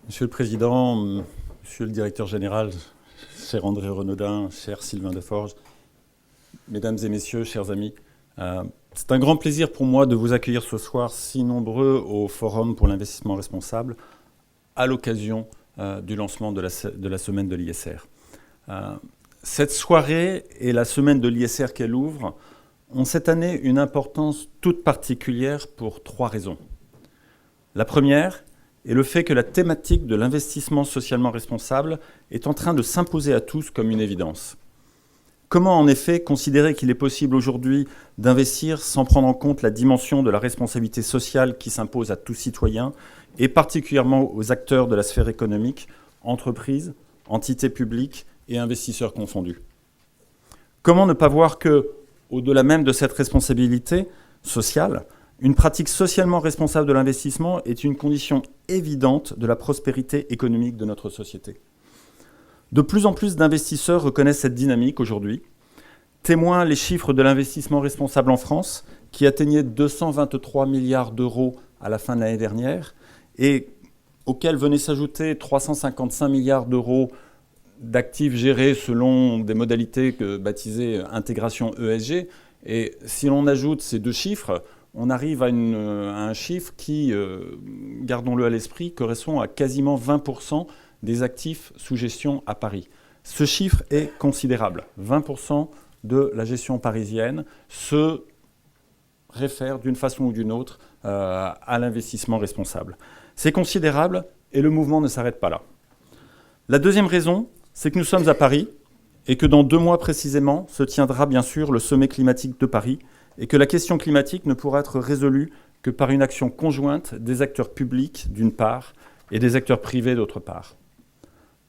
Monsieur le Président, Monsieur le Directeur Général, cher André Renaudin, cher Sylvain Deforges, Mesdames et Messieurs, chers amis, c'est un grand plaisir pour moi de vous accueillir ce soir si nombreux au Forum pour l'investissement responsable à l'occasion du lancement de la semaine de l'ISR. Cette soirée et la semaine de l'ISR qu'elle ouvre ont cette année une importance toute particulière pour trois raisons. La première est le fait que la thématique de l'investissement socialement responsable est en train de s'imposer à tous comme une évidence. Comment en effet considérer qu'il est possible aujourd'hui d'investir sans prendre en compte la dimension de la responsabilité sociale qui s'impose à tout citoyen et particulièrement aux acteurs de la sphère économique, entreprises, entités publiques et investisseurs confondus? Comment ne pas voir que, au-delà même de cette responsabilité sociale, une pratique socialement responsable de l'investissement est une condition évidente de la prospérité économique de notre société. De plus en plus d'investisseurs reconnaissent cette dynamique aujourd'hui. Témoins les chiffres de l'investissement responsable en France, qui atteignait 223 milliards d'euros à la fin de l'année dernière, et auxquels venaient s'ajouter 355 milliards d'euros d'actifs gérés selon des modalités baptisées intégration ESG. Et si l'on ajoute ces deux chiffres, on arrive à un chiffre qui, gardons-le à l'esprit, correspond à quasiment 20% des actifs sous gestion à Paris. Ce chiffre est considérable. 20% de la gestion parisienne se réfère d'une façon ou d'une autre à l'investissement responsable. C'est considérable et le mouvement ne s'arrête pas là. La deuxième raison, c'est que nous sommes à Paris et que dans 2 mois précisément se tiendra bien sûr le sommet climatique de Paris et que la question climatique ne pourra être résolue que par une action conjointe des acteurs publics d'une part et des acteurs privés d'autre part.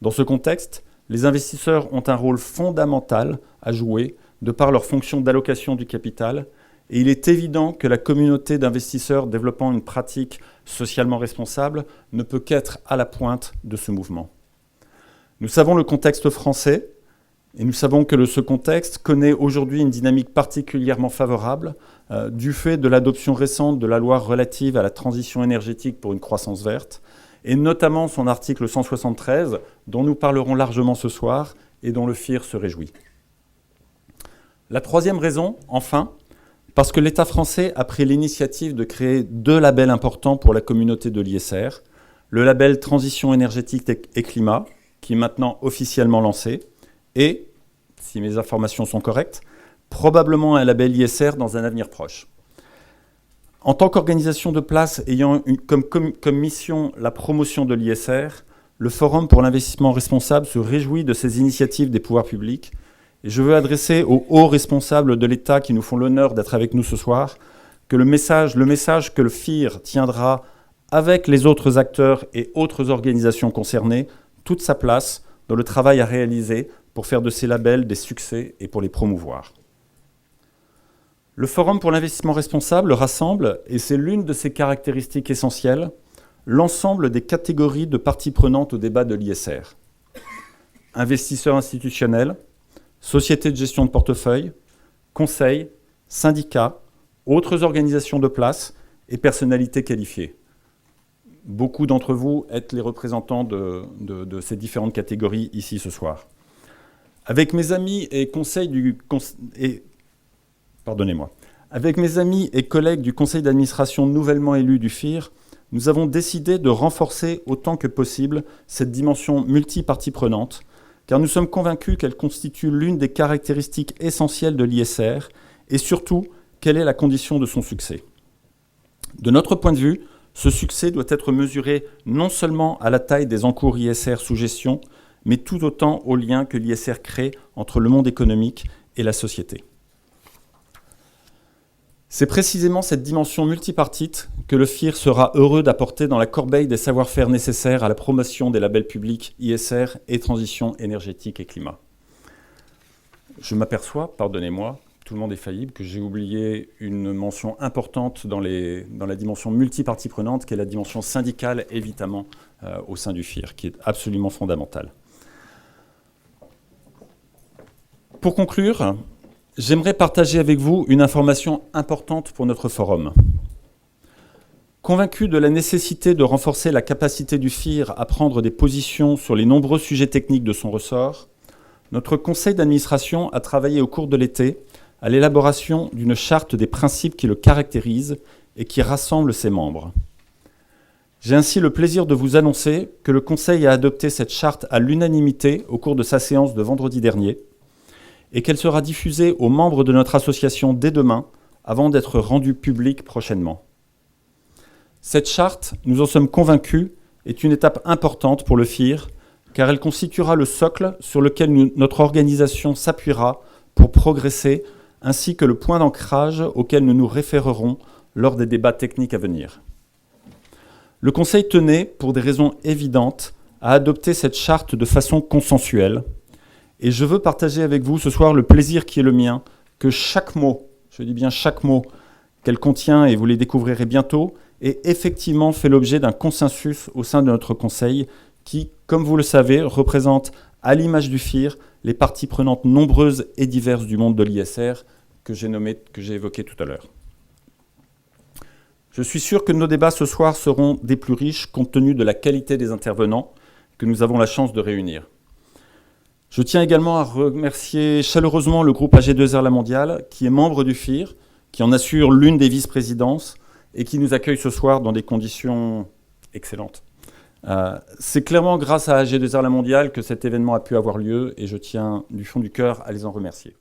Dans ce contexte, les investisseurs ont un rôle fondamental à jouer de par leur fonction d'allocation du capital et il est évident que la communauté d'investisseurs développant une pratique socialement responsable ne peut qu'être à la pointe de ce mouvement. Nous savons le contexte français et nous savons que ce contexte connaît aujourd'hui une dynamique particulièrement favorable du fait de l'adoption récente de la loi relative à la transition énergétique pour une croissance verte et notamment son article 173 dont nous parlerons largement ce soir et dont le FIR se réjouit. La troisième raison, enfin, parce que l'État français a pris l'initiative de créer 2 labels importants pour la communauté de l'ISR, le label Transition énergétique et climat, qui est maintenant officiellement lancé, et, si mes informations sont correctes, probablement un label ISR dans un avenir proche. En tant qu'organisation de place ayant comme mission la promotion de l'ISR, le Forum pour l'investissement responsable se réjouit de ces initiatives des pouvoirs publics et je veux adresser aux hauts responsables de l'État qui nous font l'honneur d'être avec nous ce soir que le message que le FIR tiendra avec les autres acteurs et autres organisations concernées toute sa place dans le travail à réaliser pour faire de ces labels des succès et pour les promouvoir. Le Forum pour l'investissement responsable rassemble, et c'est l'une de ses caractéristiques essentielles, l'ensemble des catégories de parties prenantes au débat de l'ISR. Investisseurs institutionnels, sociétés de gestion de portefeuille, conseils, syndicats, autres organisations de place et personnalités qualifiées. Beaucoup d'entre vous êtes les représentants de ces différentes catégories ici ce soir. Avec mes amis et collègues du conseil d'administration nouvellement élus du FIR, nous avons décidé de renforcer autant que possible cette dimension multi-parties prenantes, car nous sommes convaincus qu'elle constitue l'une des caractéristiques essentielles de l'ISR et surtout quelle est la condition de son succès. De notre point de vue, ce succès doit être mesuré non seulement à la taille des encours ISR sous gestion, mais tout autant au lien que l'ISR crée entre le monde économique et la société. C'est précisément cette dimension multipartite que le FIR sera heureux d'apporter dans la corbeille des savoir-faire nécessaires à la promotion des labels publics ISR et transition énergétique et climat. Je m'aperçois, pardonnez-moi, tout le monde est faillible, que j'ai oublié une mention importante dans la dimension multipartie prenante, qui est la dimension syndicale, évidemment, au sein du FIR, qui est absolument fondamentale. Pour conclure, j'aimerais partager avec vous une information importante pour notre forum. Convaincu de la nécessité de renforcer la capacité du FIR à prendre des positions sur les nombreux sujets techniques de son ressort, notre conseil d'administration a travaillé au cours de l'été à l'élaboration d'une charte des principes qui le caractérisent et qui rassemble ses membres. J'ai ainsi le plaisir de vous annoncer que le Conseil a adopté cette charte à l'unanimité au cours de sa séance de vendredi dernier et qu'elle sera diffusée aux membres de notre association dès demain avant d'être rendue publique prochainement. Cette charte, nous en sommes convaincus, est une étape importante pour le FIR car elle constituera le socle sur lequel notre organisation s'appuiera pour progresser ainsi que le point d'ancrage auquel nous nous référerons lors des débats techniques à venir. Le Conseil tenait, pour des raisons évidentes, à adopter cette charte de façon consensuelle. Et je veux partager avec vous ce soir le plaisir qui est le mien, que chaque mot, je dis bien chaque mot, qu'elle contient, et vous les découvrirez bientôt, ait effectivement fait l'objet d'un consensus au sein de notre Conseil qui, comme vous le savez, représente, à l'image du FIR, les parties prenantes nombreuses et diverses du monde de l'ISR que j'ai évoqué tout à l'heure. Je suis sûr que nos débats ce soir seront des plus riches compte tenu de la qualité des intervenants que nous avons la chance de réunir. Je tiens également à remercier chaleureusement le groupe AG2R La Mondiale, qui est membre du FIR, qui en assure l'une des vice-présidences et qui nous accueille ce soir dans des conditions excellentes. C'est clairement grâce à AG2R La Mondiale que cet événement a pu avoir lieu et je tiens du fond du cœur à les en remercier.